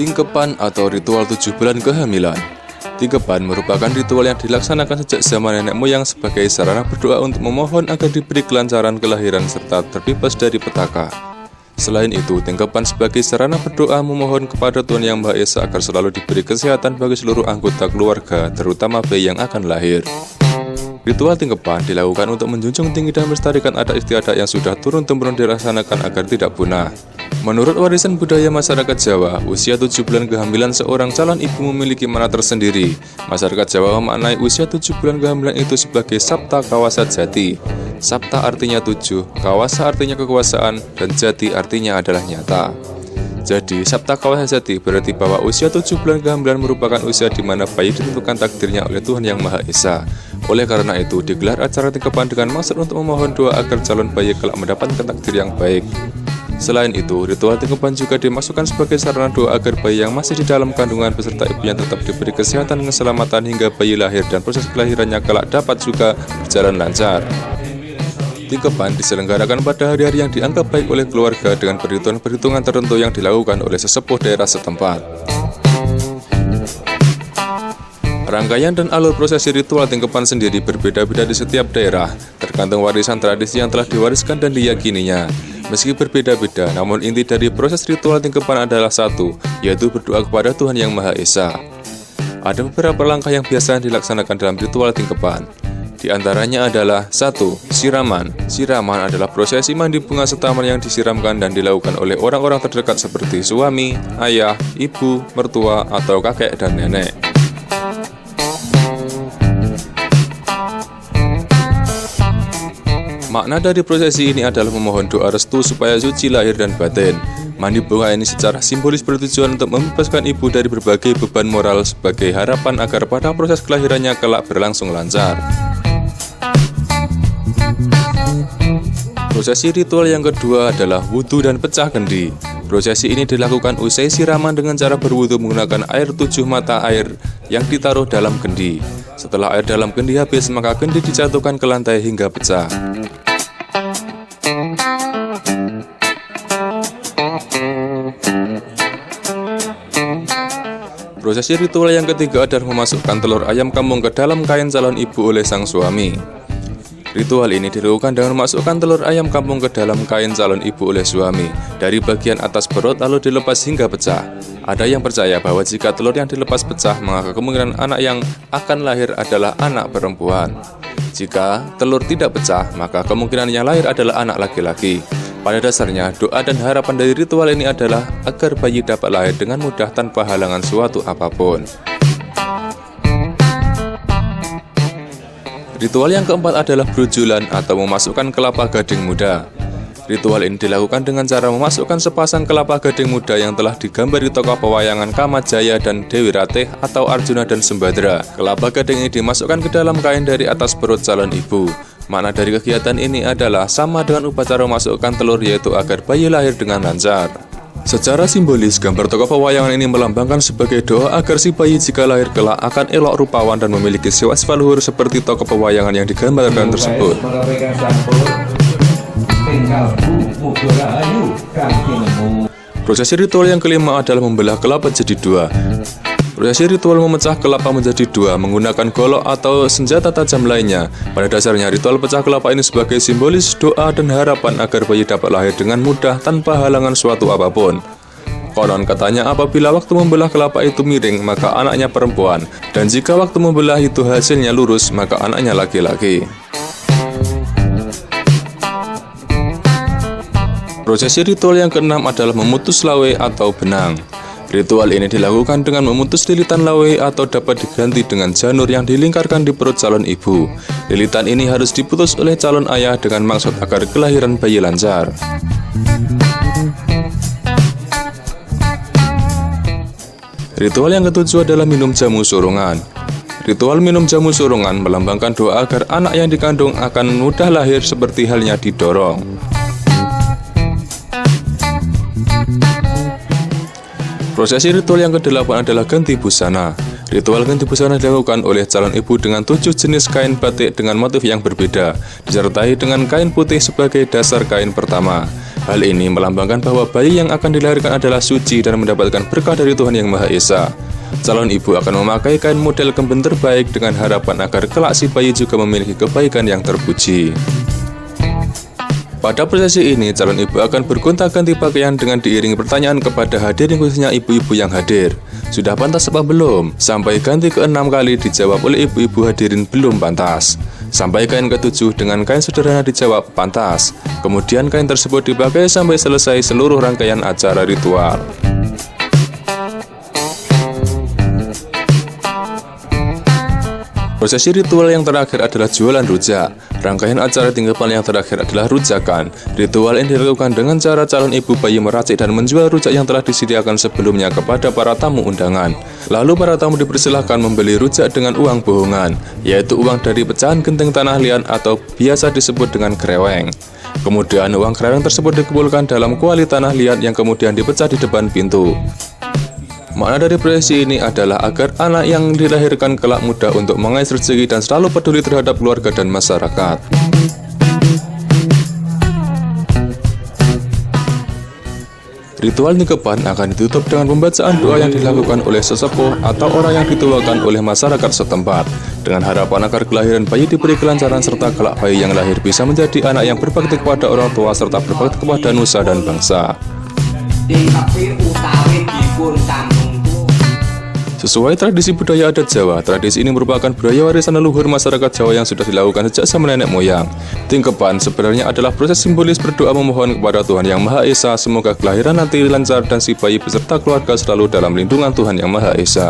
Tingkepan atau ritual 7 bulan kehamilan. Tingkepan merupakan ritual yang dilaksanakan sejak zaman nenek moyang sebagai sarana berdoa untuk memohon agar diberi kelancaran kelahiran serta terbebas dari petaka. Selain itu, tingkepan sebagai sarana berdoa memohon kepada Tuhan Yang Maha Esa agar selalu diberi kesehatan bagi seluruh anggota keluarga, terutama bayi yang akan lahir. Ritual tingkepan dilakukan untuk menjunjung tinggi dan melestarikan adat istiadat yang sudah turun-temurun dilaksanakan agar tidak punah. Menurut warisan budaya masyarakat Jawa, usia 7 bulan kehamilan seorang calon ibu memiliki makna tersendiri. Masyarakat Jawa memaknai usia 7 bulan kehamilan itu sebagai Sapta Kawasa Jati. Sapta artinya 7, Kawasa artinya kekuasaan, dan Jati artinya adalah nyata. Jadi, Sapta Kawasa Jati berarti bahwa usia 7 bulan kehamilan merupakan usia di mana bayi ditentukan takdirnya oleh Tuhan Yang Maha Esa. Oleh karena itu, digelar acara tingkepan dengan maksud untuk memohon doa agar calon bayi kelak mendapatkan takdir yang baik. Selain itu, ritual tingkepan juga dimasukkan sebagai sarana doa agar bayi yang masih di dalam kandungan beserta ibunya tetap diberi kesehatan dan keselamatan hingga bayi lahir dan proses kelahirannya kelak dapat juga berjalan lancar. Tingkepan diselenggarakan pada hari-hari yang dianggap baik oleh keluarga dengan perhitungan-perhitungan tertentu yang dilakukan oleh sesepuh daerah setempat. Rangkaian dan alur prosesi ritual tingkepan sendiri berbeda-beda di setiap daerah, tergantung warisan tradisi yang telah diwariskan dan diyakininya. Meski berbeda-beda, namun inti dari proses ritual tingkepan adalah satu, yaitu berdoa kepada Tuhan Yang Maha Esa. Ada beberapa langkah yang biasa dilaksanakan dalam ritual tingkepan. Di antaranya adalah 1. Siraman. Siraman adalah prosesi mandi bunga setaman yang disiramkan dan dilakukan oleh orang-orang terdekat seperti suami, ayah, ibu, mertua, atau kakek dan nenek. Makna dari prosesi ini adalah memohon doa restu supaya suci lahir dan batin. Mandi bunga ini secara simbolis bertujuan untuk membebaskan ibu dari berbagai beban moral sebagai harapan agar pada proses kelahirannya kelak berlangsung lancar. Prosesi ritual yang kedua adalah wudhu dan pecah kendi. Prosesi ini dilakukan usai siraman dengan cara berwudhu menggunakan air 7 mata air yang ditaruh dalam kendi. Setelah air dalam kendi habis, maka kendi dijatuhkan ke lantai hingga pecah. Prosesi ritual yang ketiga adalah memasukkan telur ayam kampung ke dalam kain calon ibu oleh sang suami. Ritual ini dilakukan dengan memasukkan telur ayam kampung ke dalam kain calon ibu oleh suami dari bagian atas perut lalu dilepas hingga pecah. Ada yang percaya bahwa jika telur yang dilepas pecah, maka kemungkinan anak yang akan lahir adalah anak perempuan. Jika telur tidak pecah, maka kemungkinan yang lahir adalah anak laki-laki. Pada dasarnya, doa dan harapan dari ritual ini adalah agar bayi dapat lahir dengan mudah tanpa halangan suatu apapun. Ritual yang keempat adalah brujulan atau memasukkan kelapa gading muda. Ritual ini dilakukan dengan cara memasukkan sepasang kelapa gading muda yang telah digambar di tokoh pewayangan Kamajaya dan Dewi Ratih atau Arjuna dan Sembadra. Kelapa gading ini dimasukkan ke dalam kain dari atas perut calon ibu. Makna dari kegiatan ini adalah sama dengan upacara memasukkan telur, yaitu agar bayi lahir dengan lancar. Secara simbolis, gambar tokoh pewayangan ini melambangkan sebagai doa agar si bayi jika lahir kelak akan elok rupawan dan memiliki sifat luhur seperti tokoh pewayangan yang digambarkan tersebut. Prosesi ritual yang kelima adalah membelah kelapa jadi dua. Prosesi ritual memecah kelapa menjadi dua menggunakan golok atau senjata tajam lainnya. Pada dasarnya, ritual pecah kelapa ini sebagai simbolis doa dan harapan agar bayi dapat lahir dengan mudah tanpa halangan suatu apapun. Konon katanya apabila waktu membelah kelapa itu miring, maka anaknya perempuan, dan jika waktu membelah itu hasilnya lurus, maka anaknya laki-laki. Prosesi ritual yang keenam adalah memutus lawe atau benang. Ritual ini dilakukan dengan memutus lilitan lawe atau dapat diganti dengan janur yang dilingkarkan di perut calon ibu. Lilitan ini harus diputus oleh calon ayah dengan maksud agar kelahiran bayi lancar. Ritual yang ketujuh adalah minum jamu surungan. Ritual minum jamu surungan melambangkan doa agar anak yang dikandung akan mudah lahir seperti halnya didorong. Prosesi ritual yang ke-8 adalah ganti busana. Ritual ganti busana dilakukan oleh calon ibu dengan 7 jenis kain batik dengan motif yang berbeda, disertai dengan kain putih sebagai dasar kain pertama. Hal ini melambangkan bahwa bayi yang akan dilahirkan adalah suci dan mendapatkan berkah dari Tuhan Yang Maha Esa. Calon ibu akan memakai kain model kemben terbaik dengan harapan agar kelak si bayi juga memiliki kebaikan yang terpuji. Pada prosesi ini, calon ibu akan bergonta-ganti pakaian dengan diiringi pertanyaan kepada hadirin, khususnya ibu-ibu yang hadir. Sudah pantas apa belum? Sampai ganti ke-6 kali dijawab oleh ibu-ibu hadirin belum pantas. Sampai kain ke-7 dengan kain sederhana dijawab pantas. Kemudian kain tersebut dipakai sampai selesai seluruh rangkaian acara ritual. Prosesi ritual yang terakhir adalah jualan rujak. Rangkaian acara tinggapan yang terakhir adalah rujakan. Ritual ini dilakukan dengan cara calon ibu bayi meracik dan menjual rujak yang telah disediakan sebelumnya kepada para tamu undangan. Lalu para tamu dipersilahkan membeli rujak dengan uang bohongan, yaitu uang dari pecahan genting tanah liat atau biasa disebut dengan kreweng. Kemudian uang kreweng tersebut dikumpulkan dalam kuali tanah liat yang kemudian dipecah di depan pintu. Makna dari prosesi ini adalah agar anak yang dilahirkan kelak mudah untuk mengais rezeki dan selalu peduli terhadap keluarga dan masyarakat. Ritual nikahan akan ditutup dengan pembacaan doa yang dilakukan oleh sesepuh atau orang yang dituakan oleh masyarakat setempat, dengan harapan agar kelahiran bayi diberi kelancaran serta kelak bayi yang lahir bisa menjadi anak yang berbakti kepada orang tua serta berbakti kepada nusa dan bangsa. Sesuai tradisi budaya adat Jawa, tradisi ini merupakan budaya warisan leluhur masyarakat Jawa yang sudah dilakukan sejak zaman nenek moyang. Tingkepan sebenarnya adalah proses simbolis berdoa memohon kepada Tuhan Yang Maha Esa semoga kelahiran nanti lancar dan si bayi beserta keluarga selalu dalam lindungan Tuhan Yang Maha Esa.